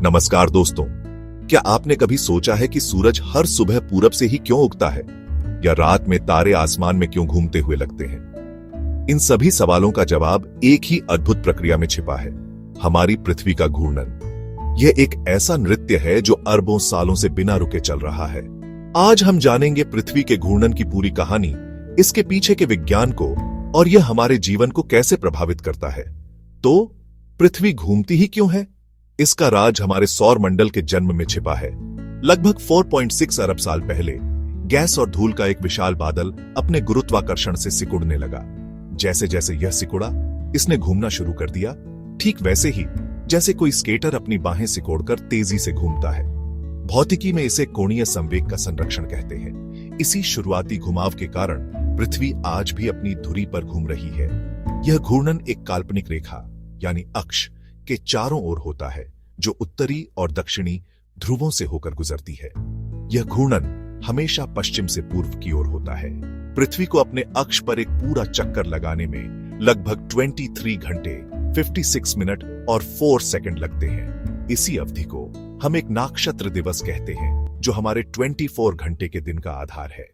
नमस्कार दोस्तों, क्या आपने कभी सोचा है कि सूरज हर सुबह पूरब से ही क्यों उगता है या रात में तारे आसमान में क्यों घूमते हुए लगते हैं? इन सभी सवालों का जवाब एक ही अद्भुत प्रक्रिया में छिपा है, हमारी पृथ्वी का घूर्णन। यह एक ऐसा नृत्य है जो अरबों सालों से बिना रुके चल रहा है। आज हम जानेंगे पृथ्वी के घूर्णन की पूरी कहानी, इसके पीछे के विज्ञान को और यह हमारे जीवन को कैसे प्रभावित करता है। तो पृथ्वी घूमती ही क्यों है? इसका राज हमारे सौर मंडल के जन्म में छिपा है। लगभग 4.6 अरब साल पहले गैस और धूल का एक विशाल बादल अपने गुरुत्वाकर्षण से सिकुड़ने लगा। जैसे जैसे यह सिकुड़ा, इसने घूमना शुरू कर दिया, ठीक वैसे ही जैसे कोई स्केटर अपनी बाहें सिकोड़कर तेजी से घूमता है। भौतिकी में इसे कोणीय संवेग का संरक्षण कहते हैं। इसी शुरुआती घुमाव के कारण पृथ्वी आज भी अपनी धुरी पर घूम रही है। यह घूर्णन एक काल्पनिक रेखा यानी अक्ष के चारों ओर होता है, जो उत्तरी और दक्षिणी ध्रुवों से होकर गुजरती है। यह घूर्णन हमेशा पश्चिम से पूर्व की ओर होता है। पृथ्वी को अपने अक्ष पर एक पूरा चक्कर लगाने में लगभग 23 घंटे 56 मिनट और 4 सेकंड लगते हैं। इसी अवधि को हम एक नाक्षत्र दिवस कहते हैं, जो हमारे 24 घंटे के दिन का आधार है।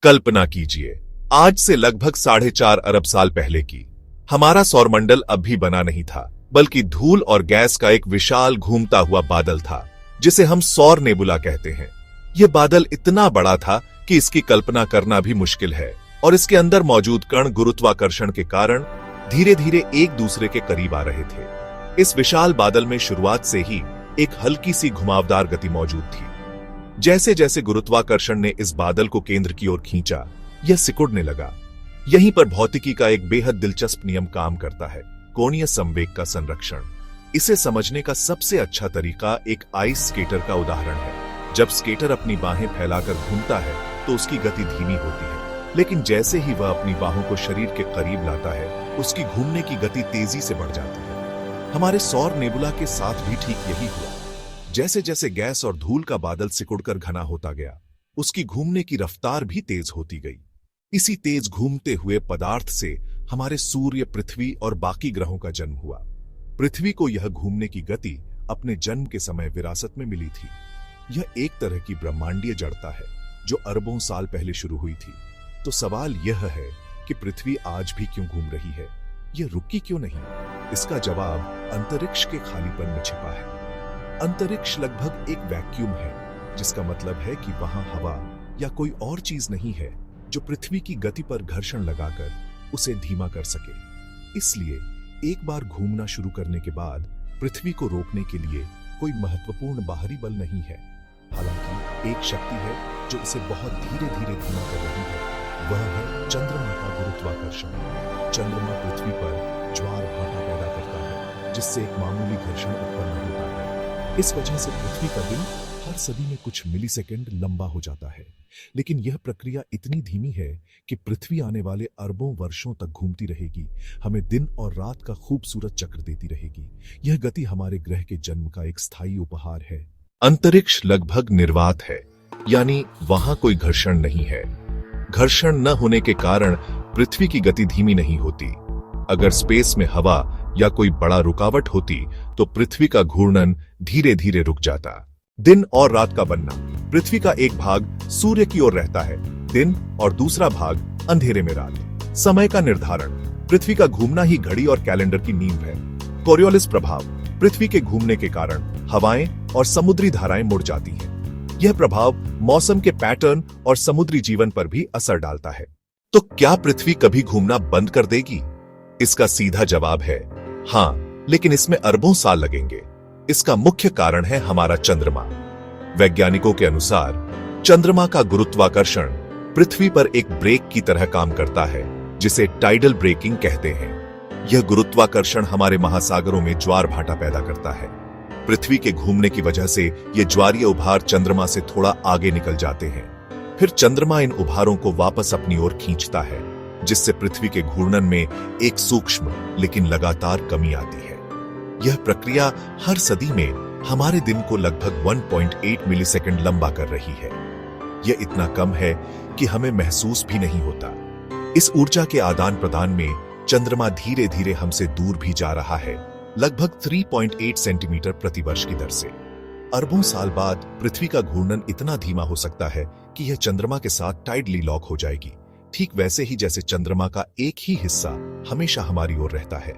कल्पना कीजिए, आज से लगभग 4.5 अरब साल पहले की हमारा सौरमंडल अब भी बना नहीं था, बल्कि धूल और गैस का एक विशाल घूमता हुआ बादल था, जिसे हम सौर नेबुला कहते हैं। यह बादल इतना बड़ा था कि इसकी कल्पना करना भी मुश्किल है, और इसके अंदर मौजूद कण गुरुत्वाकर्षण के कारण धीरे धीरे एक दूसरे के करीब आ रहे थे। इस विशाल बादल में शुरुआत से ही एक हल्की सी घुमावदार गति मौजूद थी। जैसे जैसे गुरुत्वाकर्षण ने इस बादल को केंद्र की ओर खींचा, यह सिकुड़ने लगा। यहीं पर भौतिकी का एक बेहद दिलचस्प नियम काम करता है, कोणीय संवेग का संरक्षण। इसे समझने का सबसे अच्छा तरीका एक आइस स्केटर का उदाहरण है। जब स्केटर अपनी बाहें फैलाकर घूमता है तो उसकी गति धीमी होती है, लेकिन जैसे ही वह अपनी बाहों को शरीर के करीब लाता है, उसकी घूमने की गति तेजी से बढ़ जाती है। हमारे सौर नेबुला के साथ भी ठीक यही हुआ। जैसे जैसे गैस और धूल का बादल सिकुड़कर घना होता गया, उसकी घूमने की रफ्तार भी तेज होती गई। इसी तेज घूमते हुए पदार्थ से हमारे सूर्य, पृथ्वी और बाकी ग्रहों का जन्म हुआ। पृथ्वी को यह घूमने की गति अपने जन्म के समय विरासत में मिली थी। यह एक तरह की ब्रह्मांडीय जड़ता है जो अरबों साल पहले शुरू हुई थी। तो सवाल यह है कि पृथ्वी आज भी क्यों घूम रही है? यह रुकी क्यों नहीं? इसका जवाब अंतरिक्ष के खालीपन में छिपा है। अंतरिक्ष लगभग एक वैक्यूम है, जिसका मतलब है कि वहां हवा या कोई और चीज नहीं है जो पृथ्वी की गति पर घर्षण लगाकर उसे धीमा कर सके। इसलिए एक बार घूमना शुरू करने के बाद पृथ्वी को रोकने के लिए कोई महत्वपूर्ण बाहरी बल नहीं है। हालांकि एक शक्ति है जो इसे बहुत धीरे धीरे धीमा कर रही है, वह है चंद्रमा का गुरुत्वाकर्षण। चंद्रमा पृथ्वी पर ज्वार भाटा पैदा करता है, जिससे एक मामूली घर्षण उत्पन्न होता है। इस वजह से पृथ्वी का दिन हर सदी में कुछ मिलीसेकंड लंबा हो जाता है। लेकिन यह प्रक्रिया इतनी धीमी है कि पृथ्वी आने वाले अरबों वर्षों तक घूमती रहेगी, हमें दिन और रात का खूबसूरत चक्र देती रहेगी। यह गति हमारे ग्रह के जन्म का एक स्थायी उपहार है। अंतरिक्ष लगभग निर्वात है, यानी वहां कोई घर्षण नहीं है। घर्षण न होने के कारण पृथ्वी की गति धीमी नहीं होती। अगर स्पेस में हवा या कोई बड़ा रुकावट होती तो पृथ्वी का घूर्णन धीरे धीरे रुक जाता। दिन और रात का बनना। पृथ्वी का एक भाग सूर्य की ओर रहता है दिन, और दूसरा भाग अंधेरे में रात। समय का निर्धारण। पृथ्वी का घूमना ही घड़ी और कैलेंडर की नींव है। कोरियोलिस प्रभाव। पृथ्वी के घूमने के कारण हवाएं और समुद्री धाराएं मुड़ जाती हैं। यह प्रभाव मौसम के पैटर्न और समुद्री जीवन पर भी असर डालता है। तो क्या पृथ्वी कभी घूमना बंद कर देगी? इसका सीधा जवाब है हाँ, लेकिन इसमें अरबों साल लगेंगे। इसका मुख्य कारण है हमारा चंद्रमा। वैज्ञानिकों के अनुसार चंद्रमा का गुरुत्वाकर्षण पृथ्वी पर एक ब्रेक की तरह काम करता है, जिसे टाइडल ब्रेकिंग कहते हैं। यह गुरुत्वाकर्षण हमारे महासागरों में ज्वार भाटा पैदा करता है। पृथ्वी के घूमने की वजह से ये ज्वारीय उभार चंद्रमा से थोड़ा आगे निकल जाते हैं। फिर चंद्रमा इन उभारों को वापस अपनी ओर खींचता है, जिससे पृथ्वी के घूर्णन में एक सूक्ष्म लेकिन लगातार कमी आती है। यह प्रक्रिया हर सदी में हमारे दिन को लगभग 1.8 मिलीसेकंड लंबा कर रही है। यह इतना कम है कि हमें महसूस भी नहीं होता। इस ऊर्जा के आदान प्रदान में चंद्रमा धीरे धीरे हमसे दूर भी जा रहा है, लगभग 3.8 सेंटीमीटर प्रति वर्ष की दर से। अरबों साल बाद पृथ्वी का घूर्णन इतना धीमा हो सकता है कि यह चंद्रमा के साथ टाइडली लॉक हो जाएगी, ठीक वैसे ही जैसे चंद्रमा का एक ही हिस्सा हमेशा हमारी ओर रहता है।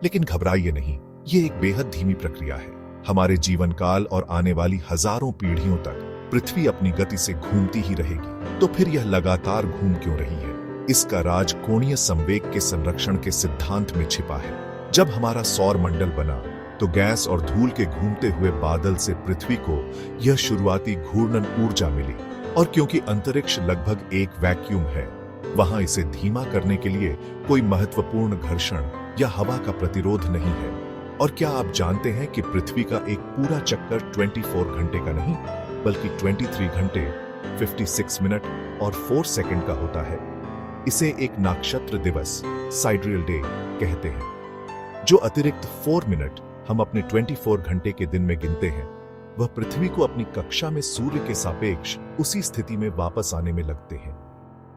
लेकिन घबराइए नहीं, ये एक बेहद धीमी प्रक्रिया है। हमारे जीवन काल और आने वाली हजारों पीढ़ियों तक पृथ्वी अपनी गति से घूमती ही रहेगी। तो फिर यह लगातार घूम क्यों रही है? इसका राज कोणीय संवेग के संरक्षण के सिद्धांत में छिपा है। जब हमारा सौर मंडल बना तो गैस और धूल के घूमते हुए बादल से पृथ्वी को यह शुरुआती घूर्णन ऊर्जा मिली, और क्योंकि अंतरिक्ष लगभग एक वैक्यूम है, वहां इसे धीमा करने के लिए कोई महत्वपूर्ण घर्षण या हवा का प्रतिरोध नहीं है। और क्या आप जानते हैं कि पृथ्वी का एक पूरा चक्कर 24 घंटे का नहीं, बल्कि 23 घंटे 56 मिनट और 4 सेकंड का होता है। इसे एक नक्षत्र दिवस साइड्रियल डे कहते हैं। जो अतिरिक्त 4 मिनट हम अपने 24 घंटे के दिन में गिनते हैं, वह पृथ्वी को अपनी कक्षा में सूर्य के सापेक्ष उसी स्थिति में वापस आने में लगते हैं।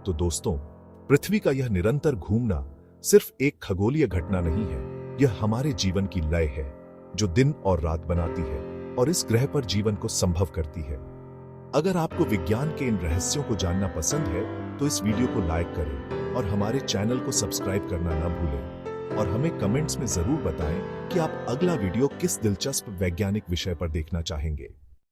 तो दोस्तों, पृथ्वी का यह निरंतर घूमना सिर्फ एक खगोलीय घटना नहीं है, यह हमारे जीवन की लय है जो दिन और रात बनाती है और इस ग्रह पर जीवन को संभव करती है। अगर आपको विज्ञान के इन रहस्यों को जानना पसंद है तो इस वीडियो को लाइक करें और हमारे चैनल को सब्सक्राइब करना न भूलें, और हमें कमेंट्स में जरूर बताएं कि आप अगला वीडियो किस दिलचस्प वैज्ञानिक विषय पर देखना चाहेंगे।